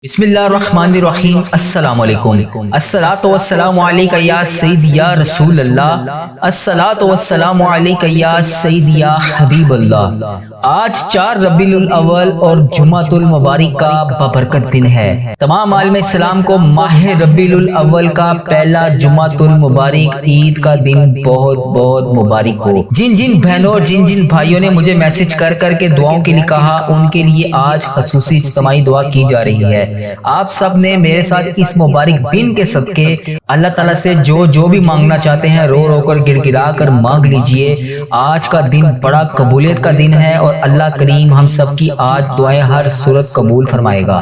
بسم اللہ الرحمن الرحیم۔ السلام علیکم۔ الصلاۃ والسلام علیک یا سید یا رسول اللہ، الصلاۃ والسلام علیک یا سید یا حبیب اللہ۔ آج 4 ربیع الاول اور جمعۃ المبارک کا بابرکت دن ہے۔ تمام عالم اسلام کو ماہ ربیع الاول کا پہلا جمعۃ المبارک عید کا دن بہت بہت مبارک ہو۔ جن جن بہنوں اور جن جن بھائیوں نے مجھے میسج کر کے دعاؤں کے لیے کہا، ان کے لیے آج خصوصی اجتماعی دعا کی جا رہی ہے۔ آپ سب نے میرے ساتھ اس مبارک دن کے صدقے اللہ تعالیٰ سے جو بھی مانگنا چاہتے ہیں رو رو کر گڑ گڑا کر مانگ لیجئے۔ آج کا دن بڑا قبولیت کا دن ہے اور اللہ کریم ہم سب کی آج دعائیں ہر صورت قبول فرمائے گا۔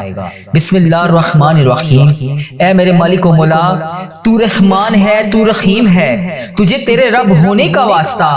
بسم اللہ الرحمن الرحیم۔ اے میرے مالک و مولا، تو رحمان ہے، تو رحیم ہے، تجھے تیرے رب ہونے کا واسطہ۔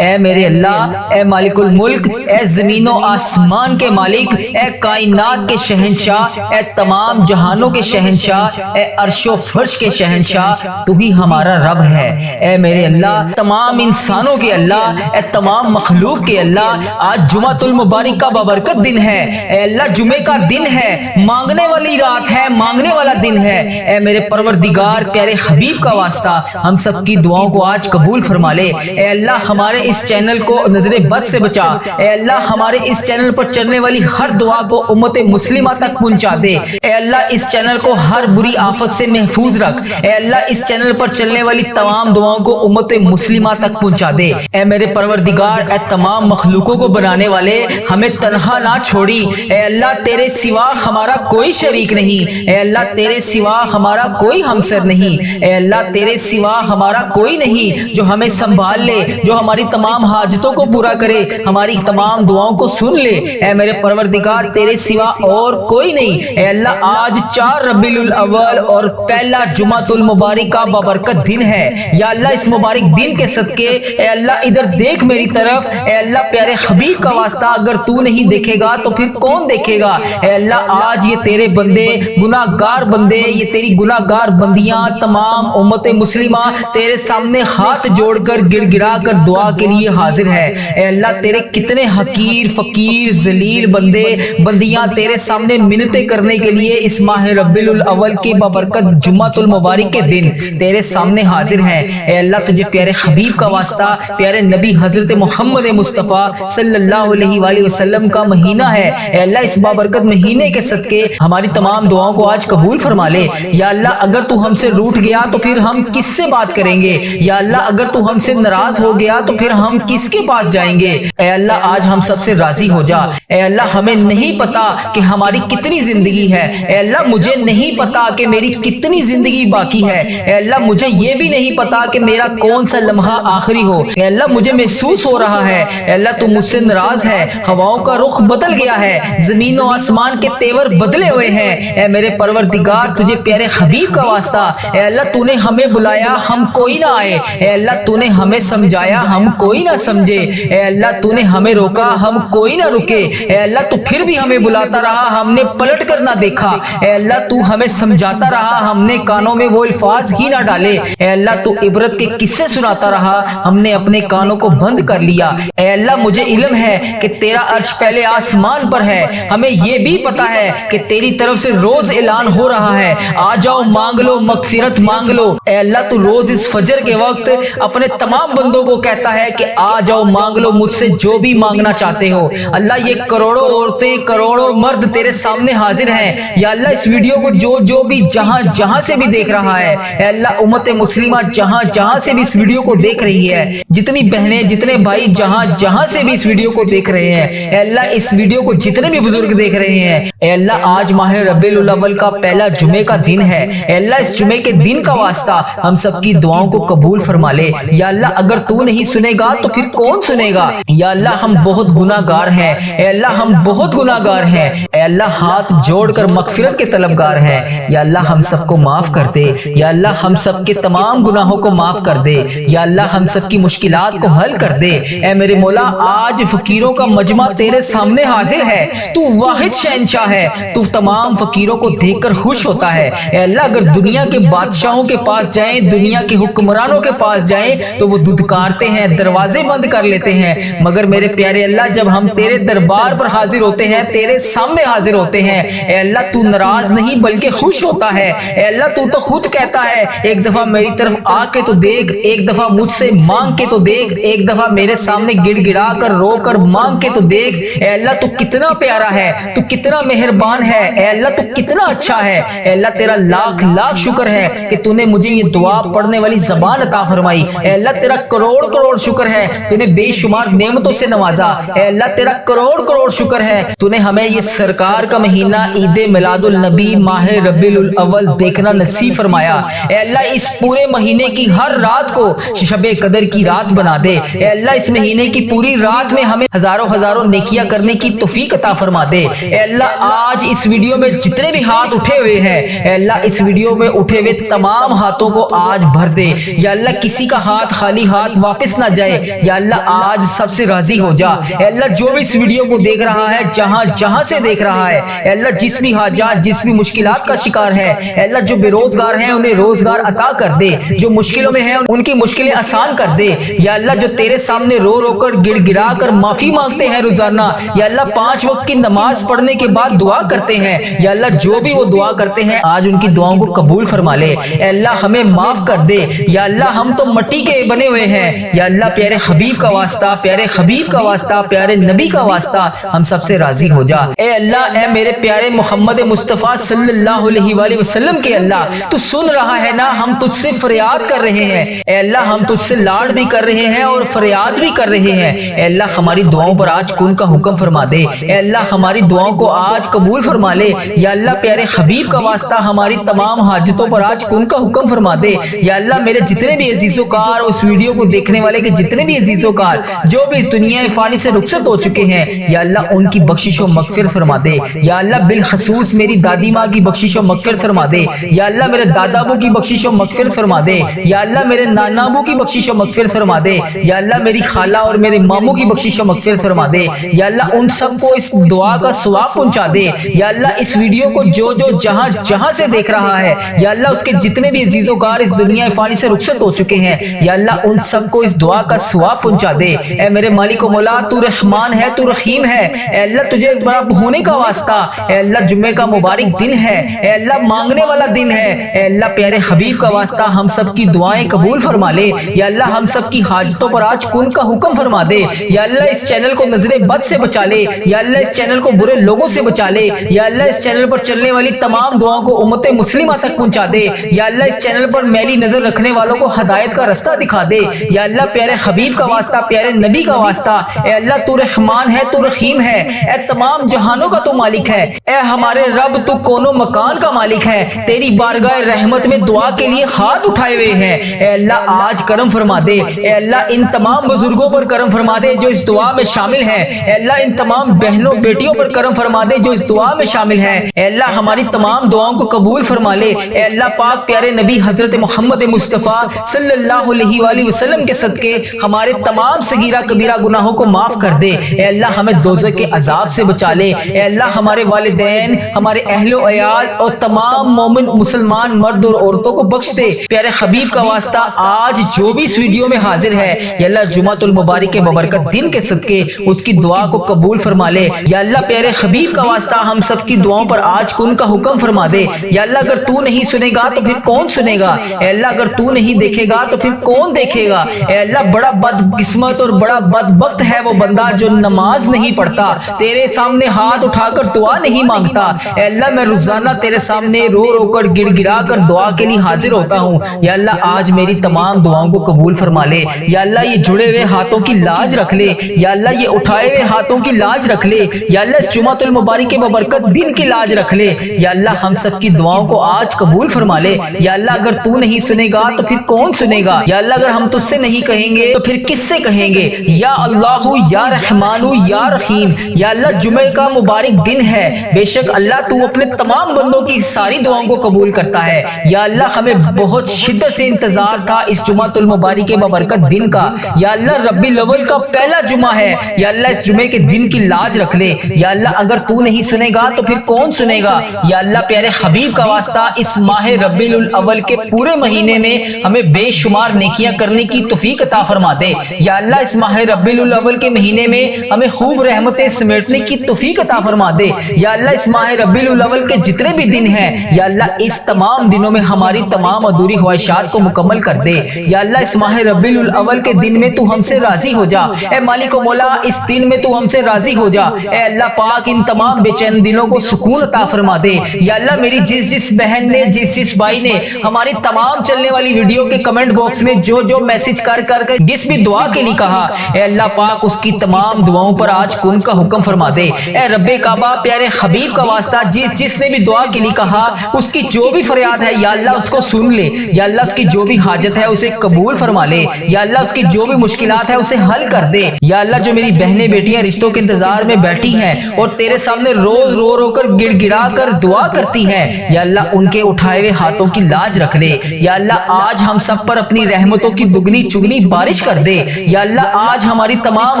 اے میرے اللہ، اے مالک الملک، اے زمین و آسمان کے مالک، اے کائنات کے شہنشاہ، اے تمام جہانوں کے شہنشاہ، اے عرش و فرش کے شہنشاہ، تو ہی ہمارا رب ہے۔ اے میرے اللہ، تمام انسانوں کے اللہ، اے تمام مخلوق کے اللہ، آج جمعۃ المبارک کا بابرکت دن ہے۔ اے اللہ، جمعے کا دن ہے، مانگنے والی رات ہے، مانگنے والا دن ہے۔ اے میرے پروردگار پیارے حبیب کا واسطہ ہم سب کی دعاؤں کو آج قبول فرما لے۔ اے اللہ، ہمارے اس چینل کو نظر بد سے بچا۔ اے اللہ، ہمارے اس چینل پر چلنے والی ہر دعا کو امت مسلمہ تک پہنچا دے۔ اے اللہ، اس چینل کو ہر بری آفت سے محفوظ رکھ۔ اے اللہ، اس چینل پر چلنے والی تمام دعاؤں کو امت مسلمہ تک پہنچا دے۔ اے میرے پروردگار، اے تمام مخلوقوں کو بنانے والے، ہمیں تنہا نہ چھوڑی۔ اے اللہ، تیرے سوا ہمارا کوئی شریک نہیں۔ اے اللہ، تیرے سوا ہمارا کوئی ہمسر نہیں۔ اے اللہ، تیرے سوا ہمارا کوئی نہیں جو ہمیں سنبھال لے، جو ہماری تمام حاجتوں کو پورا کرے، ہماری تمام دعاؤں کو سن لے۔ اے میرے پروردگار، تیرے سوا اور کوئی نہیں۔ اے اللہ، آج 4 ربیع الاول اور پہلا جمعۃ المبارک کا بابرکت دن ہے۔ یا اللہ، اس مبارک دن کے صدقے اے اللہ ادھر دیکھ میری طرف۔ اے اللہ، پیارے حبیب کا واسطہ اگر تو نہیں دیکھے گا تو پھر کون دیکھے گا؟ اے اللہ، آج یہ تیرے بندے، گناہ گار بندے، یہ تیری گناہ گار بندیاں، تمام امت مسلمہ تیرے سامنے ہاتھ جوڑ کر گڑ گڑا کر دعا کے لیے حاضر ہے۔ اے اللہ، تیرے کتنے حقیر فقیر ذلیل بندے بندیاں تیرے سامنے منتیں کرنے کے لیے اس ماہ ربیع الاول کی بابرکت جمعۃ المبارک کے دن تیرے سامنے حاضر ہیں۔ اے اللہ، تجھے پیارے حبیب کا واسطہ، پیارے نبی حضرت محمد مصطفیٰ صلی اللہ علیہ وآلہ وسلم کا مہینہ ہے۔ اے اللہ، اس بابرکت مہینے کے صدقے ہماری تمام دعاؤں کو آج قبول فرما لے۔ یا اللہ، اگر تو ہم سے روٹھ گیا تو پھر ہم کس سے بات کریں گے؟ یا اللہ، اگر تو ہم سے ناراض ہو گیا تو پھر ہم کس کے پاس جائیں گے؟ اے اللہ، آج ہم سب سے راضی ہو جا۔ اے اللہ، ہمیں نہیں پتا کہ ہماری کتنی زندگی ہے۔ اے اللہ، مجھے نہیں پتا کہ میری کتنی زندگی باقی ہے۔ اے اللہ، مجھے یہ بھی نہیں پتا کہ میرا کون سا لمحہ آخری ہو۔ اے اللہ، مجھے محسوس ہو رہا ہے اے اللہ تو مجھ سے ناراض ہے، ہواؤں کا رخ بدل گیا ہے، زمین و آسمان کے تیور بدلے ہوئے ہیں۔ اے میرے پروردگار، تجھے پیارے حبیب کا واسطہ، اے اللہ تو نے ہمیں بلایا، ہم کوئی نہ آئے۔ اے اللہ، تو نے ہمیں سمجھایا، ہم کوئی نہ سمجھے۔ اے اللہ، تو نے ہمیں روکا، ہم کوئی نہ رکے۔ اے اللہ، تو پھر بھی ہمیں بلاتا رہا، ہم نے پلٹ کر نہ دیکھا۔ اے اللہ، تو ہمیں سمجھاتا رہا، ہم نے کانوں میں وہ الفاظ ہی نہ ڈالے۔ اے اللہ، تو عبرت کے قصے سناتا رہا، ہم نے اپنے کانوں کو بند کر لیا۔ اے اللہ، مجھے علم ہے کہ تیرا عرش پہلے آسمان پر ہے، ہمیں یہ بھی پتا ہے کہ تیری طرف سے روز اعلان ہو رہا ہے، آ جاؤ مانگ لو، مغفرت مانگ لو۔ اے اللہ، تو روز اس فجر کے وقت اپنے تمام بندوں کو کہتا ہے کہ آ جاؤ مانگ لو مجھ سے جو بھی مانگنا چاہتے ہو۔ اللہ، یہ کروڑوں عورتیں، کروڑوں مرد تیرے سامنے حاضر ہیں۔ یا اللہ، اس ویڈیو کو جو بھی جہاں سے بھی دیکھ رہا ہے، اے اللہ امت مسلمہ جہاں سے بھی اس ویڈیو کو دیکھ رہی ہے، جتنی بہنیں جتنے بھائی جہاں سے بھی اس ویڈیو کو دیکھ رہے ہیں، اے اللہ اس ویڈیو کو جتنے بھی بزرگ دیکھ رہے ہیں، اے اللہ آج ماہ ربیع الاول کا پہلا جمعے کا دن ہے۔ اے اللہ، اس جمعے کے دن کا واسطہ ہم سب کی دعاؤں کو قبول فرما لے۔ یا اللہ، اگر تو نہیں سنے گا تو پھر کون سنے گا؟ یا اللہ، ہم بہت گناہ گار ہیں، اے اللہ ہم بہت گناہ گار ہیں۔ اے اللہ، ہاتھ جوڑ کر مغفرت کے طلبگار ہیں۔ یا اللہ، ہم سب کو معاف کر دے۔ یا اللہ، ہم سب کے تمام گناہوں کو معاف کر دے۔ یا اللہ، ہم سب کی مشکلات کو حل کر دے۔ اے میرے مولا، آج فقیر فقیروں کا مجمع تیرے سامنے حاضر ہے۔ تو واحد شہنشاہ ہے، تو تمام فقیروں کو دیکھ کر خوش ہوتا ہے۔ اے اللہ اگر دنیا کے بادشاہوں کے پاس جائیں، دنیا کے حکمرانوں کے پاس جائیں تو وہ دھتکارتے ہیں، دروازے بند کر لیتے ہیں، مگر میرے پیارے اللہ جب ہم تیرے دربار پر حاضر ہوتے ہیں، تیرے سامنے حاضر ہوتے ہیں، اے اللہ تو ناراض نہیں بلکہ خوش ہوتا ہے۔ اے اللہ تو خود کہتا ہے ایک دفعہ میری طرف آ کے تو دیکھ، ایک دفعہ مجھ سے مانگ کے تو دیکھ، ایک دفعہ میرے سامنے گڑ گڑا کر رو کر مانگ کے تو دیکھ۔ اے اللہ تو کتنا پیارا ہے، تو کتنا مہربان ہے، اے اللہ تو کتنا اچھا ہے۔ اے اللہ تیرا لاکھ لاکھ شکر ہے کہ تو نے مجھے یہ دعا پڑھنے والی زبان عطا فرمائی۔ اے اللہ تیرا کروڑ کروڑ شکر ہے، تو نے بے شمار نعمتوں سے نوازا۔ اے اللہ تیرا کروڑ کروڑ شکر ہے، تو نے ہمیں یہ سرکار کا مہینہ عید میلاد النبی ماہ ربیع الاول دیکھنا نصیب فرمایا۔ اے اللہ اس پورے مہینے کی ہر رات کو شب قدر کی رات بنا دے۔ اے اللہ اس مہینے کی پوری رات میں ہمیں ہزاروں ہزاروں نیکیاں کرنے کی توفیق عطا فرما دے۔ اے اللہ آج اس ویڈیو میں جتنے بھی ہاتھ اٹھے ہوئے ہیں، اے اللہ اس ویڈیو میں اٹھے ہوئے تمام ہاتھوں کو آج بھر دے۔ یا اللہ کسی کا ہاتھ خالی ہاتھ واپس نہ جائے۔ یا اللہ آج سب سے راضی ہو جا۔ اے اللہ جو بھی اس ویڈیو کو دیکھ رہا ہے، جہاں جہاں سے دیکھ رہا ہے، اے اللہ جس بھی حاجات جس بھی مشکلات کا شکار ہے، اے اللہ جو بے روزگار ہیں انہیں روزگار عطا کر دے، جو مشکلوں میں ہیں ان کی مشکلیں آسان کر دے۔ یا اللہ جو تیرے سامنے رو رو کر گڑ گڑا کر معافی مانگتے ہیں روزانہ، یا اللہ 5 وقت کی نماز پڑھنے کے بعد دعا کرتے ہیں، یا اللہ جو بھی وہ دعا کرتے ہیں آج ان کی دعاؤں کو قبول فرما لے۔ اے اللہ ہمیں معاف کر دے۔ یا اللہ ہم تو مٹی کے بنے ہوئے ہیں، یا اللہ پیارے حبیب کا واسطہ، پیارے حبیب کا واسطہ، پیارے نبی کا واسطہ ہم سب سے راضی ہو جا۔ اے اللہ اے میرے پیارے محمد مصطفیٰ صلی اللہ علیہ وآلہ وسلم کے اللہ تو سن رہا ہے نا، ہم تجھ سے فریاد کر رہے ہیں۔ اے اللہ ہم تجھ سے لاڑ بھی کر رہے ہیں اور فریاد بھی کر رہے ہیں۔ اے اللہ ہماری دعاؤں پر آج کن کا حکم فرما دے۔ اے اللہ ہماری دعاؤں کو آج قبول فرما لے۔ یا اللہ پیارے حبیب کا واسطہ ہماری تمام حاجتوں پر آج کن کا حکم فرما دے۔ یا اللہ میرے جتنے بھی عزیز و کار اس ویڈیو کو دیکھنے والے کے جتنے بھی عزیز و کار جو بھی اس دنیا فانی سے رخصت ہو چکے ہیں، یا اللہ ان کی بخشش و مغفرت فرما دے۔ یا اللہ بالخصوص میری دادی ماں کی بخشش و مغفرت فرما دے۔ یا اللہ میرے دادا ابو کی بخشش و مغفرت فرما دے۔ یا اللہ میرے نانا ابو کی بخشش و مغفرت فرما دے۔ یا اللہ میری خالہ اور میرے ماموں کی بخشش و مغفرت فرما دے۔ یا اللہ ان سب کو اس دعا کا ثواب پہنچا دے۔ یا اللہ اس ویڈیو کو جو جہاں جہاں سے دیکھ رہا ہے، یا اللہ اس کے جتنے بھی عزیز و کار اس دنیا فانی سے رخصت ہو چکے ہیں، یا اللہ ان سب کو اس دعا کا ثواب پہنچا دے۔ اے میرے مالک و مولا تو رحمان ہے، تو رحیم ہے۔ اے اللہ تجھے بڑا ہونے کا واسطہ، اے اللہ جمعے کا مبارک دن ہے، اے اللہ مانگنے والا دن ہے، اے اللہ پیارے حبیب کا واسطہ ہم سب کی دعائیں قبول فرما لے۔ یا اللہ ہم سب کی حاجتوں پر آج کن کا حکم فرما دے۔ یا اللہ اس چینل کو نظر بد سے بچا لے۔ یا اللہ اس چینل کو برے لوگوں سے بچا لے۔ یا اللہ اس چینل پر چلنے والی تمام دعاؤں کو امت مسلمہ تک پہنچا دے۔ یا اللہ اس چینل پر میلی نظر رکھنے والوں کو ہدایت کا رستہ دکھا دے۔ یا اللہ پیارے حبیب کا واسطہ، پیارے نبی کا واسطہ، اے اللہ تو رحمان ہے، تو رحیم ہے، اے تمام جہانوں کا تو مالک ہے، اے ہمارے رب تو کونوں مکان کا مالک ہے، تیری بارگاہ رحمت میں دعا کے لیے ہاتھ اٹھائے ہوئے ہیں۔ اے اللہ آج کرم فرما دے۔ اے اللہ ان تمام بزرگوں پر کرم فرما دے جو اس دعا میں شامل ہیں۔ اے اللہ ان تمام بہنوں بیٹیوں پر کرم فرما دے جو اس دعا میں شامل ہیں۔ اے اللہ ہماری تمام دعاؤں کو قبول فرما لے۔ اے اللہ پاک پیارے نبی حضرت محمد مصطفیٰ صلی اللہ علیہ وآلہ وسلم کے صدقے ہمارے تمام صغیرہ کبیرہ گناہوں کو معاف کر دے۔ اے اللہ ہمیں دوزخ کے عذاب سے بچا لے۔ اے اللہ ہمارے والدین، ہمارے اہل و عیال اور تمام مومن مسلمان مرد اور عورتوں کو بخش دے۔ پیارے حبیب کا واسطہ آج جو بھی اس ویڈیو میں حاضر ہے، یا اللہ جمعۃ المبارک کے ببرکت دن کے صدقے اس کی دعا کو قبول فرما لے۔ یا اللہ پیارے حبیب کا واسطہ ہم سب کی دعاؤں پر آج کن کا حکم فرما دے۔ یا اللہ اگر تو نہیں سنے گا تو پھر کون سنے گا؟ اے اللہ اگر تو نہیں دیکھے گا تو پھر کون دیکھے گا؟ اے اللہ بڑا بدقسمت اور بڑا بدبخت ہے وہ بندہ جو نماز نہیں پڑھتا، تیرے سامنے ہاتھ اٹھا کر دعا نہیں مانگتا۔ اے اللہ میں روزانہ تیرے سامنے رو رو کر گڑ گڑا کر دعا کے لیے حاضر ہوتا ہوں۔ یا اللہ آج میری تمام دعاؤں کو قبول فرما لے۔ یا اللہ یہ جڑے ہوئے ہاتھوں کی لاج رکھ لے۔ یا اللہ یہ اٹھائے ہوئے ہاتھوں کی لاج رکھ لے۔ یا اللہ اس جمعۃ المبارک کے ببرکت دن کی لاج رکھ لے۔ یا اللہ ہم سب کی دعاؤں کو آج قبول فرما لے۔ یا اللہ اگر تو نہیں سنے گا تو پھر کون سنے گا؟ یا اللہ اگر ہم تجھ سے نہیں کہیں گے تو پھر کس سے کہیں گے؟ یا اللہ یا رحمان یا رحیم، یا اللہ جمعے کا مبارک دن ہے، بے شک اللہ تو اپنے تمام بندوں کی ساری دعاؤں کو قبول کرتا ہے۔ یا اللہ ہمیں بہت شدت سے انتظار تھا اس جمعۃ المبارک کے ببرکت دن کا۔ یا اللہ ربیع الاول کا پہلا جمعہ ہے، ہے، یا اللہ اس جمعے کے دن کی لاج رکھ لے، یا اللہ اگر تو نہیں سنے گا تو پھر کون سنے گا، یا اللہ پیارے حبیب کا واسطہ اس ماہ ربیع الاول کے پورے مہینے میں ہمیں بے شمار نیکیاں کرنے کی توفیق عطا فرما دے، یا اللہ اس ماہ ربیع الاول کے مہینے میں ہمیں خوب رحمتیں سمیٹنے کی توفیق عطا فرما دے، یا اللہ اس ماہ ربیع الاول کے جتنے بھی دن ہیں یا اللہ اس تمام دنوں میں ہماری تمام ادھوری خواہشات کو مکمل کر دے، یا اللہ اس ماہ ربیع الاول کے دن میں تو ہم سے راضی ہو جا، اے مالک و مولا اس دن میں تو ہم سے راضی ہو جا، اے اللہ پاک ان تمام بے چین دلوں کو سکون عطا فرما دے، یا اللہ میری جس بہن نے جس بھائی نے ہماری تمام چلنے والی ویڈیو کے کمنٹ باکس میں جو میسج کر کے جس بھی دعا کے لیے کہا، اے اللہ پاک اس کی تمام دعاؤں پر آج کن کا حکم فرما دے، اے رب کعبہ پیارے حبیب کا واسطہ جس نے بھی دعا کے لیے کہا اس کی جو بھی فریاد ہے یا اللہ اس کو سن لے، یا اللہ اس کی جو بھی حاجت ہے اسے قبول فرما لے، یا اللہ اس کی جو بھی مشکلات ہے اسے حل کر دے، یا اللہ جو میری بہنیں بیٹیاں رشتوں کے انتظار میں بیٹھی ہیں اور تیرے سامنے روز رو کر گڑ گڑا کر دعا کرتی ہیں، یا اللہ ان کے اٹھائے ہوئے ہاتھوں کی لاج رکھ لے، یا اللہ آج ہم سب پر اپنی رحمتوں کی دگنی چگنی بارش کر دے، یا اللہ آج ہماری تمام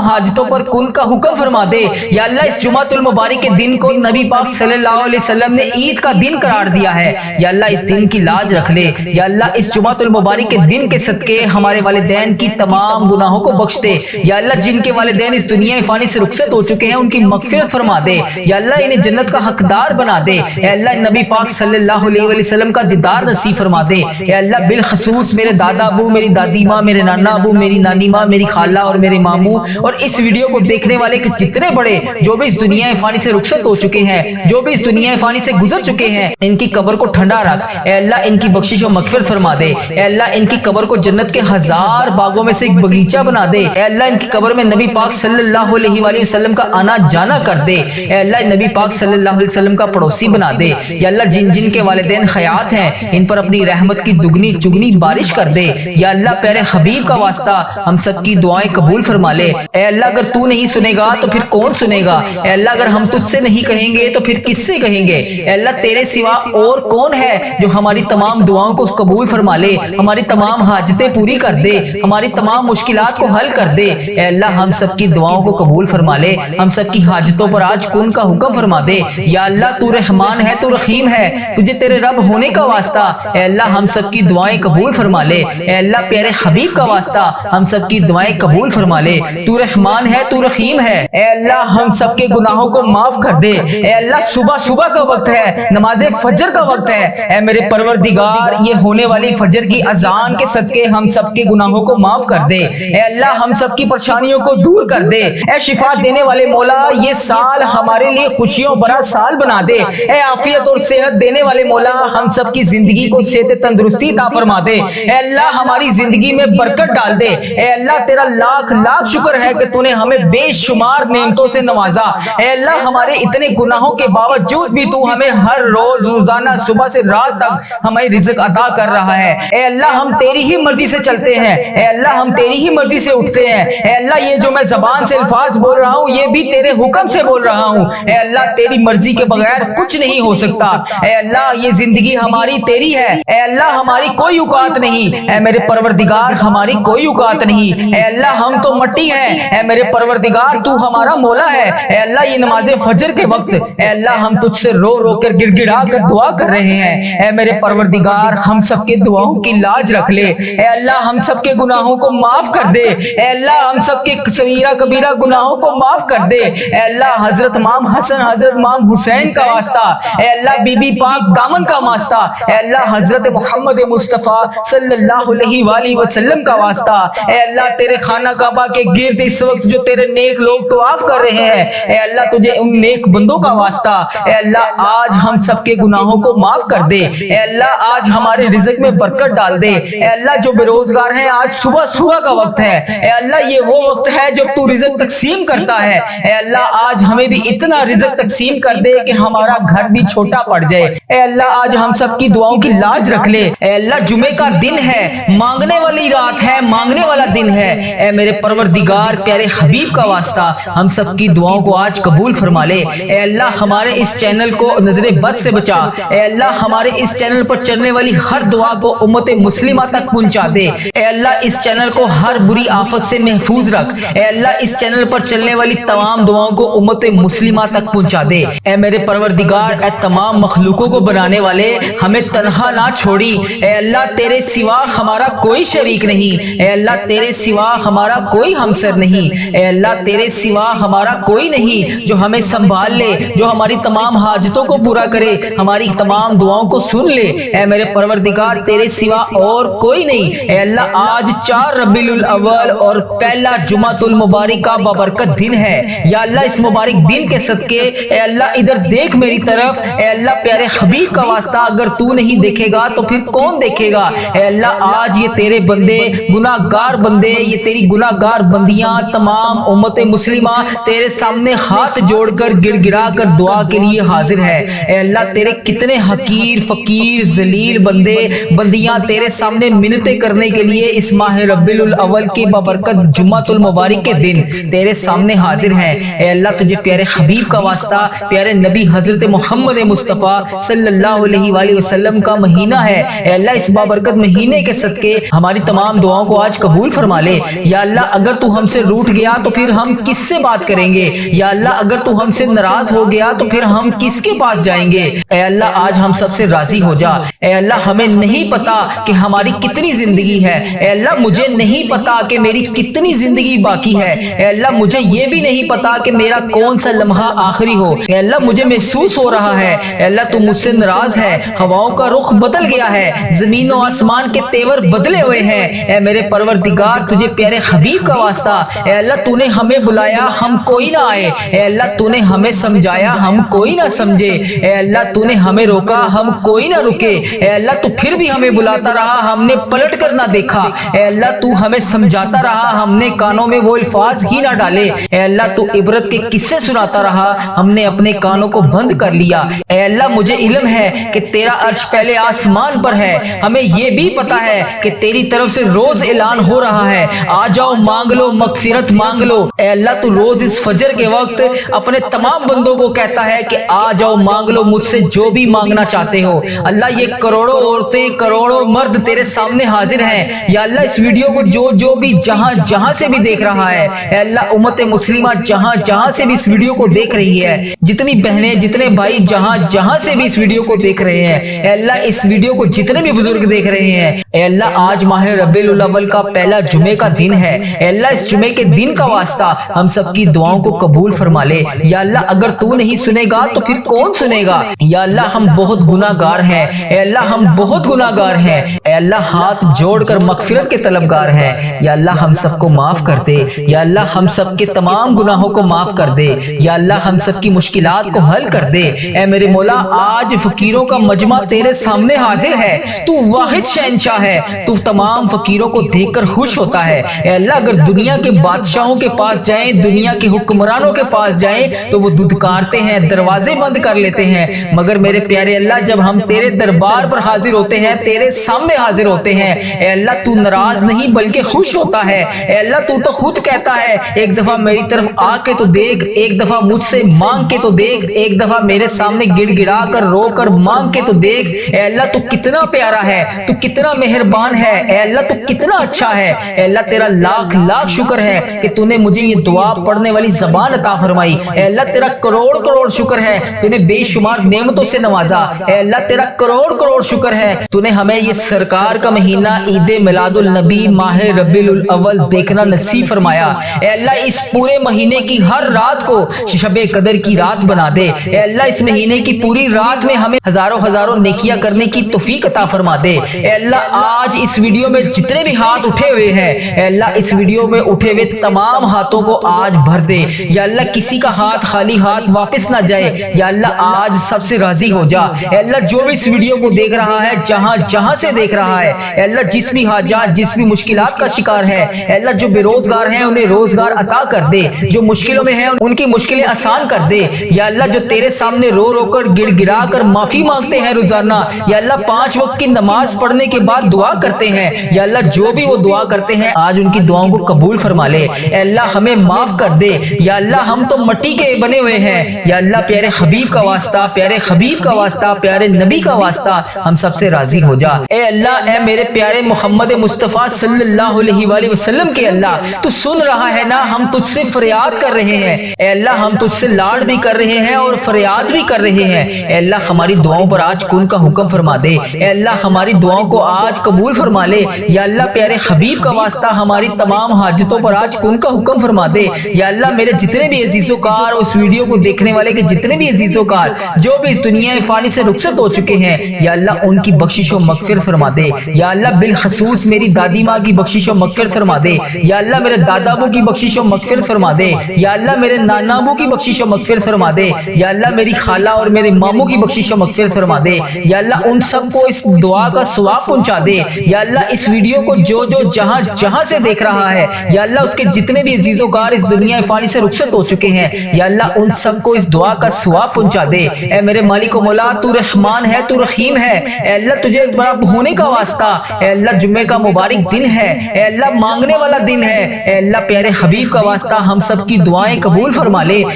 حاجتوں پر کن کا حکم فرما دے، یا اللہ اس جمعۃ المبارک کے دن کو نبی پاک صلی اللہ علیہ وسلم نے عید کا دن قرار دیا ہے، یا اللہ اس دن کی لاج رکھ لے، یا اللہ اس جمعۃ المبارک کے دن کے صدقے ہمارے والدین کی تمام گناہوں کو بخش دے، یا اللہ جن کے والدین اس دنیا فانی سے رخصت ہو چکے ہیں ان کی مغفرت فرما دے، یا اللہ انہیں جنت کا حقدار بنا دے، اے اللہ نبی پاک صلی اللہ علیہ وسلم کا دیدار نصیب فرما دے، اے اللہ بالخصوص میرے دادا ابو، میری دادی ماں، میرے نانا ابو، میری نانی ماں، میری خالہ اور میرے ماموں اور اس ویڈیو کو دیکھنے والے کے جتنے بڑے جو بھی اس دنیا فانی سے رخصت ہو چکے ہیں، جو بھی اس دنیا فانی سے گزر چکے ہیں، ان کی قبر کو ٹھنڈا رکھ، اے اللہ ان کی بخشش و مغفرت فرما دے، اے اللہ ان کی قبر کو جنت کے 1000 باغوں میں سے ایک باغیچہ بنا دے، اے اللہ ان کی قبر میں نبی پاک صلی اللہ علیہ وآلہ وسلم کا آنا جانا کر دے، اے اللہ نبی پاک صلی اللہ علیہ وسلم کا پڑوسی بنا دے، یا اللہ جن کے والدین حیات ہیں ان پر اپنی رحمت کی دگنی چگنی بارش کر دے، یا اللہ پیارے حبیب کا واسطہ ہم سب کی دعائیں قبول فرما لے، اے اللہ اگر تو نہیں سنے گا تو پھر کون سنے گا، اے اللہ اگر ہم تجھ سے نہیں کہیں گے تو پھر کس سے کہیں گے، اے اللہ تیرے سوا اور کون ہے جو ہماری تمام دعاؤں کو قبول فرما لے، ہماری تمام حاجتیں پوری کر دے، ہماری تمام مشکلات کو حل کر دے، اے اللہ ہم سب کی دعاؤں کو قبول فرما لے، ہم سب کی حاجتوں پر آج کن کا حکم فرما دے، یا اللہ تو رحمان ہے، تو رحیم ہے، تجھے تیرے رب ہونے کا واسطہ اے اللہ ہم سب کی دعائیں قبول فرما لے، اے اللہ پیارے حبیب کا واسطہ ہم سب کی دعائیں قبول فرما لے، تو رحمان ہے، تو رحیم ہے، اے اللہ ہم سب کے گناہوں کو معاف کر دے، اے اللہ صبح کا وقت ہے، نماز فجر کا وقت ہے، اے میرے پروردگار یہ ہونے والی فجر کی اذان کے صدقے ہم سب کے گناہوں کو معاف کر دے، اے اللہ ہم سب کی پریشانیوں کو دور کر دے، اے شفا دینے والے مولا یہ سال ہمارے لیے خوشیوں بھرا سال بنا دے، اے عافیت اور صحت دینے والے مولا ہم سب کی زندگی کو صحت تندرستی عطا فرما دے، اے اللہ ہماری زندگی میں برکت ڈال دے، اے اللہ تیرا لاکھ شکر ہے کہ تو نے ہمیں بے شمار نعمتوں سے نوازا، اے اللہ ہمارے اتنے گناہوں کے باوجود بھی تو ہمیں ہر روز روزانہ صبح سے رات تک ہمیں رزق عطا کر رہا ہے، اے اللہ ہم تیری ہی مرضی سے چلتے ہیں، اے اللہ ہم تیری ہی مرضی سے اٹھتے ہیں، اے اللہ یہ جو میں زبان سے الفاظ بول رہا ہوں یہ بھی تیرے حکم سے بول رہا ہوں، اے اللہ تیری مرضی کے بغیر کچھ نہیں ہو سکتا، اے اللہ یہ زندگی ہماری تیری ہے، اے اللہ ہماری کوئی اوقات نہیں، اے میرے پروردگار ہماری کوئی اوقات نہیں، اے اللہ ہم تو مٹی ہیں، اے میرے پروردگار تو ہمارا مولا ہے، اے اللہ یہ نماز فجر کے وقت اے اللہ ہم تجھ سے رو کر گڑ گڑا کر دعا کر رہے ہیں، اے میرے پروردگار ہم سب کے دعاؤں کی لاج رکھ لے، اے اللہ ہم سب کے گناہوں کو معاف کر دے، اے اللہ ہم سب کے صغیرہ کبیرہ گناہوں کو معاف کر دے، اے اللہ حضرت امام حسن حضرت امام حسین کا واسطہ، اے اللہ بی بی پاک دامن کا واسطہ، اے اللہ حضرت محمد مصطفیٰ صلی اللہ علیہ وآلہ وسلم کا واسطہ، اے اللہ تیرے خانہ کعبہ کے گرد اس وقت جو تیرے نیک لوگ طواف کر رہے ہیں، اے اللہ تجھے ان نیک بندوں کا واسطہ، اے اللہ آج ہم سب کے گناہوں کو معاف کر دے، اے اللہ آج ہمارے رزق میں برکت ڈال دے، اے اللہ جو بے روزگار ہیں آج صبح کا وقت ہے، اے اللہ یہ وہ وقت ہے جب تو رزق تقسیم کرتا ہے، اے اللہ آج ہمیں بھی اتنا رزق تقسیم کر دے کہ ہمارا گھر بھی چھوٹا پڑ جائے، اے اللہ آج ہم سب کی دعاؤں کی لاج رکھ لے، اے اللہ جمعے کا دن ہے، مانگنے والی رات ہے، مانگنے والا دن ہے، اے میرے پروردگار پیارے حبیب کا واسطہ ہم سب کی دعاؤں کو آج قبول فرما لے، اے اللہ ہمارے اس چینل کو نظر بد سے بچا، اے اللہ ہمارے اس چینل پر چلنے والی ہر دعا کو امت مسلمہ تک پہنچا دے، اے اللہ اس چینل کو ہر بری آفت سے محفوظ رکھ، اے اللہ اللہ اس چینل پر چلنے والی تمام دعاؤں کو امت مسلمہ تک پہنچا دے۔ اے میرے پروردگار، اے تمام مخلوقوں کو بنانے والے، ہمیں تنہا نہ چھوڑی۔ اے اللہ تیرے سوا ہمارا کوئی شریک نہیں، اے اللہ تیرے سوا ہمارا کوئی ہمسر نہیں، اے اللہ تیرے سوا ہمارا کوئی نہیں جو ہمیں سنبھال لے، جو ہماری تمام حاجتوں کو پورا کرے، ہماری تمام دعاؤں کو سن لے۔ اے میرے پروردگار تیرے سوا اور کوئی نہیں۔ اے اللہ آج 4 ربیع الاول اور پہلا جمعۃ المبارک کا بابرکت دن ہے، یا اللہ اس مبارک دن کے صدقے اے اللہ ادھر دیکھ میری طرف، اے اللہ پیارے حبیب کا واسطہ اگر تو نہیں دیکھے گا تو پھر کون دیکھے گا؟ اے اللہ آج یہ تیرے بندے گناہ گار بندے، یہ تیری گناہ گار بندیاں تمام امت مسلمہ تیرے سامنے ہاتھ جوڑ کر گڑ گڑا کر دعا کے لیے حاضر ہے۔ اے اللہ تیرے کتنے حقیر فقیر ذلیل بندے بندیاں تیرے سامنے منتیں کرنے کے لیے اس ماہ ربیع الاول کے بابرکت جمعۃ المبارک کے دن تیرے سامنے حاضر ہیں۔ اے اللہ تجھے پیارے حبیب کا واسطہ، پیارے نبی حضرت محمد مصطفیٰ صلی اللہ علیہ وآلہ وسلم کا مہینہ ہے، اے اللہ اس بابرکت مہینے کے صدقے ہماری تمام دعاؤں کو آج قبول فرما لے۔ یا اللہ اگر تو ہم سے روٹھ گیا تو پھر ہم کس سے بات کریں گے؟ یا اللہ اگر تو ہم سے ناراض ہو گیا تو پھر ہم کس کے پاس جائیں گے؟ اے اللہ آج ہم سب سے راضی ہو جا۔ اے اللہ ہمیں نہیں پتا کہ ہماری کتنی زندگی ہے، اے اللہ مجھے نہیں پتا کہ میری کتنی زندگی باقی ہے، اے اللہ مجھے یہ بھی نہیں پتا کہ میرا کون سا لمحہ آخری ہو۔ اے اللہ مجھے محسوس ہو رہا ہے اے اللہ تو مجھ سے ناراض ہے، ہواؤں کا رخ بدل گیا ہے، زمین و آسمان کے تیور بدلے ہوئے ہیں۔ اے میرے پروردگار تجھے پیارے حبیب کا واسطہ، اے اللہ تو نے ہمیں بلایا ہم کوئی نہ آئے، اے اللہ تو نے ہمیں سمجھایا ہم کوئی نہ سمجھے، اے اللہ تو نے ہمیں روکا ہم کوئی نہ رکے، اے اللہ تو پھر بھی ہمیں بلاتا رہا ہم نے پلٹ کر نہ دیکھا، اے اللہ تو ہمیں سمجھاتا رہا ہم نے کانوں میں وہ الفاظ ہی نہ ڈالے، اے اللہ تو عبرت کے قصے سناتا رہا ہم نے اپنے کانوں کو بند کر لیا۔ اے اللہ مجھے علم ہے کہ تیرا عرش پہلے آسمان پر ہے، ہمیں یہ بھی پتا ہے کہ تیری طرف سے روز اعلان ہو رہا ہے آ جاؤ مانگ لو مغفرت مانگ لو۔ اے اللہ تو روز اس فجر کے وقت اپنے تمام بندوں کو کہتا ہے کہ آ جاؤ مانگ لو مجھ سے جو بھی مانگنا چاہتے ہو۔ اللہ یہ کروڑوں عورتیں کروڑوں مرد تیرے سامنے حاضر ہیں، یا اللہ اس ویڈیو کو جو بھی جہاں جہاں سے بھی دیکھ رہا ہے، اے اللہ امت مسلمہ جہاں جہاں سے بھی اس ویڈیو کو دیکھ رہی ہے، جتنی بہنیں جتنے بھائی جہاں جہاں سے بھی اس ویڈیو کو دیکھ رہے ہیں، اے اللہ اس ویڈیو کو جتنے بھی بزرگ دیکھ رہے ہیں، اے اللہ آج ماہ ربیع الاول کا پہلا جمعے کا دن ہے، اے اللہ اس جمعے کے دن کا واسطہ ہم سب کی دعاؤں کو قبول فرما لے۔ یا اللہ اگر تو نہیں سنے گا تو پھر کون سنے گا؟ یا اللہ ہم بہت گناہ گار ہیں، اے اللہ ہم بہت گناہ گار ہیں، اے اللہ ہاتھ جوڑ کر مغفرت کے طلبگار ہیں، یا اللہ ہم سب کو معاف کر دے، یا اللہ ہم سب کے تمام گناہوں کو معاف کر دے، یا اللہ ہم سب کی مشکلات کو حل کر دے۔ اے میرے مولا آج فقیروں کا مجمع تیرے سامنے حاضر ہے، تو واحد شہنشاہ ہے، تو تمام فقیروں کو دیکھ کر خوش ہوتا ہے۔ اے اللہ اگر دنیا کے بادشاہوں کے پاس جائیں، دنیا کے حکمرانوں کے پاس جائیں تو وہ دھتکارتے ہیں، دروازے بند کر لیتے ہیں، مگر میرے پیارے اللہ جب ہم تیرے دربار پر حاضر ہوتے ہیں، تیرے سامنے حاضر ہوتے ہیں، اے اللہ تو ناراض نہیں بلکہ خوش ہوتا ہے۔ اے اللہ تو خود کہتا ہے ایک دفعہ میری طرف آ کے تو دیکھ، ایک دفعہ مجھ سے مانگ کے تو دیکھ، ایک دفعہ میرے سامنے گڑ گڑا کر رو کر مانگ کے تو دیکھ۔ اے اللہ تو کتنا پیارا ہے، تو کتنا مہربان ہے، اے اللہ تو کتنا اچھا ہے۔ اے اللہ تیرا لاکھ لاکھ شکر ہے کہ تو نے مجھے یہ دعا پڑھنے والی زبان عطا فرمائی۔ اے اللہ تیرا کروڑ کروڑ شکر ہے تو نے بے شمار نعمتوں سے نوازا۔ اے اللہ تیرا کروڑ کروڑ شکر ہے تو نے ہمیں یہ سرکار کا مہینہ عید میلاد النبی ماہ ربیع الاول دیکھنا نصیب فرمایا۔ اے اللہ اس پورے مہینے کی ہر رات کو شب قدر کی رات بنا دے۔ اے اللہ اس مہینے کی پوری رات میں ہمیں ہزاروں ہزاروں نیکیاں کرنے کی توفیق عطا فرما دے۔ اے اللہ آج اس ویڈیو میں جتنے بھی ہاتھ اٹھے ہوئے ہیں، اے اللہ اس ویڈیو میں اٹھے ہوئے تمام ہاتھوں کو آج بھر دے۔ یا اللہ کسی کا ہاتھ خالی ہاتھ واپس نہ جائے، یا اللہ آج سب سے راضی ہو جا۔ اے اللہ جو بھی اس ویڈیو کو دیکھ رہا ہے جہاں جہاں سے دیکھ رہا ہے، اے اللہ جس بھی حاجات جس بھی مشکلات کا شکار ہے، اے اللہ جو بے روزگار ہیں انہیں روزگار عطا کر دے، جو مشکلوں میں ہیں ان کی مشکلیں آسان کر دے۔ یا اللہ جو تیرے سامنے رو رو کر گڑ گڑا کر معافی مانگتے ہیں روزانہ، یا اللہ 5 وقت کی نماز پڑھنے کے بعد دعا کرتے ہیں، یا اللہ جو بھی وہ دعا کرتے ہیں آج ان کی دعاؤں کو قبول فرما لے۔ اے اللہ ہمیں معاف کر دے، یا اللہ ہم تو مٹی کے بنے ہوئے ہیں، یا اللہ پیارے حبیب کا واسطہ، پیارے حبیب کا واسطہ، پیارے نبی کا واسطہ، ہم سب سے راضی ہو جا۔ اے اللہ، اے میرے پیارے محمد مصطفیٰ صلی اللہ علیہ وآلہ وسلم کے اللہ، تو سن رہا ہے نا، ہم تجھ سے فریاد کر رہے ہیں۔ اے اللہ، ہم تجھ سے لاڈ بھی کر رہے ہیں اور فریاد بھی کر رہے ہیں۔ اے اللہ، ہماری دعاؤں پر آج کن کا حکم فرما دے۔ اے اللہ، ہماری دعاؤں کو آج قبول فرما لے۔ یا اللہ، پیارے حبیب کا واسطہ ہماری تمام حاجتوں پر آج کن کا حکم فرما دے۔ یا اللہ، میرے جتنے بھی عزیز و کار، اس ویڈیو کو دیکھنے والے کے جتنے بھی عزیز و کار جو بھی اس دنیا فانی سے رخصت ہو چکے ہیں، یا اللہ ان کی بخشش و مغفرت فرما دے۔ یا اللہ، بالخصوص میری دادی ماں کی بخشش و مغفرت فرما دے۔ یا اللہ، میرے دادا ابو کی بخشش و مغفرت فرما دے۔ یا اللہ، میرے نانا ابو کی بخشش و مغفرت فرما دے۔ یا اللہ، میری خالہ اور میرے ماموں کی بخشش و مغفرت فرما دے۔ یا اللہ، ان سب کو اس دعا کا ثواب پہنچا دے۔ یا اللہ، اس ویڈیو کو جو جہاں جہاں سے دیکھ رہا ہے، یا اللہ اس کے جتنے بھی عزیز و کار اس دنیا فانی سے رخصت ہو چکے ہیں، یا اللہ ان سب کو اس دعا کا ثواب پہنچا دے۔ اے میرے مالک و مولا، تو رحمان ہے، تو رحیم ہے۔ اے اللہ، تجھے بڑا ہونے کا واسطہ، اے اللہ جمعے کا مبارک دن ہے، اے اللہ مانگنے والا دن ہے۔ اے اللہ، پیارے حبیب کا واسطہ ہم سب کی دعائیں قبول فرما لے۔